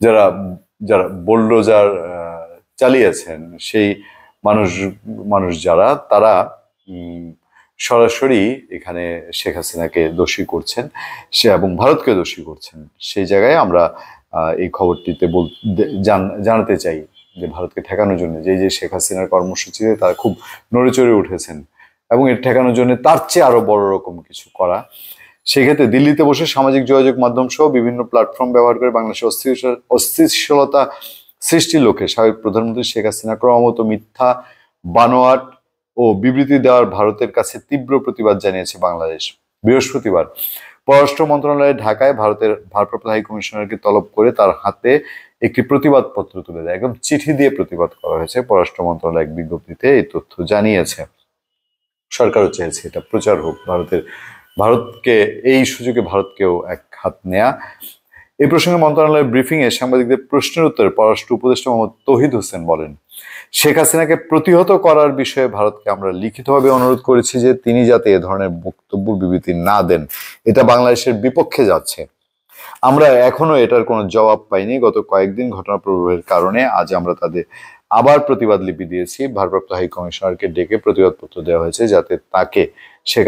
যারা যারা বোলডোজার চালিয়েছেন সেই মানুষ মানুষ যারা তারা সরাসরি এখানে শেখ হাসিনাকে দোষী করছেন এবং ভারতকে দোষী করছেন। সেই জায়গায় আমরা এই খবরটিতে জানাতে চাই যে ভারতকে ঠেকানোর জন্য যে শেখ হাসিনার কর্মসূচিতে তারা খুব নড়েচড়ে উঠেছেন এবং এর ঠেকানোর জন্য তার চেয়ে আরো বড় রকম কিছু করা। সেক্ষেত্রে দিল্লিতে বসে সামাজিক যোগাযোগ মাধ্যম সহ বিভিন্ন প্ল্যাটফর্ম ব্যবহার করে বাংলাদেশের অস্থিতিশীলতা সৃষ্টির লক্ষ্যে সাবেক প্রধানমন্ত্রী শেখ হাসিনা ক্রমাগত মিথ্যা, বানোয়াট ও বিবৃতি দেওয়ার ভারতের কাছে তীব্র প্রতিবাদ জানিয়েছে বাংলাদেশ। বৃহস্পতিবার পররাষ্ট্র মন্ত্রণালয় ঢাকায় ভারতের ভারপ্রাপ্ত হাই কমিশনারকে তলব করে তার হাতে একটি প্রতিবাদ পত্র তুলে দেয়। একদম চিঠি দিয়ে প্রতিবাদ করা হয়েছে। পররাষ্ট্র মন্ত্রণালয় এক বিজ্ঞপ্তিতে এই তথ্য জানিয়েছে। সরকারও চেয়েছে এটা প্রচার হোক, ভারতকে এই সুযোগে ভারতকেও এক হাত নেয়া। এই প্রসঙ্গে মন্ত্রণালয়ের ব্রিফিং এ সাংবাদিকদের প্রশ্নের উত্তরে পররাষ্ট্র উপদেষ্টা মোহাম্মদ তৌহিদ হোসেন বলেন, শেখ হাসিনাকে প্রতিহত করার বিষয়ে ভারতকে আমরা লিখিতভাবে অনুরোধ করেছি যে তিনি যাতে এ ধরনের বক্তব্য বিবৃতি না দেন। এটা বাংলাদেশের বিপক্ষে যাচ্ছে। আমরা এখনো এটার কোনো জবাব পাইনি। গত কয়েকদিন ঘটনা প্রবাহের কারণে আজ আমরা তাদের আবার প্রতিবাদ লিপি দিয়েছি। ভারপ্রাপ্ত হাই কমিশনারকে ডেকে প্রতিবাদপত্র দেওয়া হয়েছে যাতে শেখ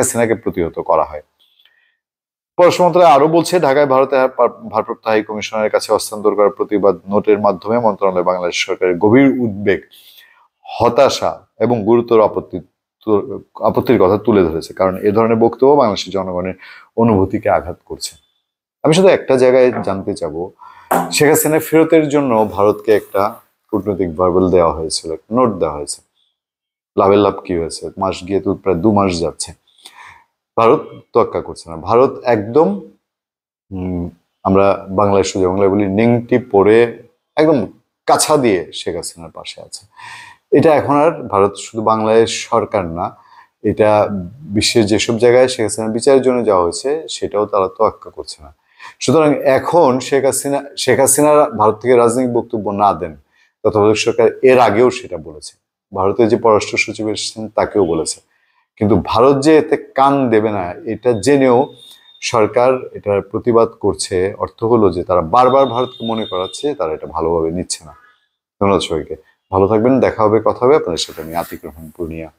হাসিনাকে প্রতিহত করা হয়। পররাষ্ট্র মন্ত্রণালয় আরো বলছে, ঢাকায় ভারতের ভারপ্রাপ্ত হাই কমিশনারের কাছে হস্তান্তর করা প্রতিবাদ নোটের মাধ্যমে মন্ত্রণালয় বাংলাদেশ সরকারের গভীর উদ্বেগ, হতাশা এবং গুরুতর আপত্তির কথা তুলে ধরেছে। কারণ এ ধরনের বক্তব্য বাংলাদেশের জনগণের অনুভূতিকে আঘাত করছে। আমি শুধু একটা জায়গায় জানতে চাবো, শেখ হাসিনা ফেরতের জন্য ভারতকে একটা কূটনৈতিক ভার্বাল দেওয়া হয়েছিল, নোট দেওয়া হয়েছে। লাভের লাভ কি হয়েছে? মাস গিয়ে তো প্রায় 2 মাস যাচ্ছে, ভারত তোয়াক্কা করছে না। ভারত একদম আমরা বাংলায় সোজা বাংলায় বলি নেংটি পরে একদম কাছা দিয়ে শেখ হাসিনার পাশে আছে। এটা এখন আর ভারত শুধু বাংলাদেশ সরকার না, এটা বিশ্বের যেসব জায়গায় শেখ হাসিনার বিচারের জন্য যাওয়া হয়েছে সেটাও তারা তোয়াক্কা করছে না। সুতরাং এখন শেখ হাসিনা ভারত থেকে রাজনৈতিক বক্তব্য না দেন, তত্ত্বাবধায়ক সরকার এর আগেও সেটা বলেছে। ভারতের যে পররাষ্ট্র সচিব এসেছেন তাকেও বলেছে। কিন্তু ভারত যে এতে কান দেবে না এটা জেনেও সরকার এটার প্রতিবাদ করছে। অর্থ হলো যে তারা বারবার ভারতকে মনে করাচ্ছে, তারা এটা ভালোভাবে নিচ্ছে না। ধন্যবাদ সবাইকে, ভালো থাকবেন, দেখা হবে, কথা হবে আপনাদের সাথে। আমি আতিক রহমান পূর্ণিয়া।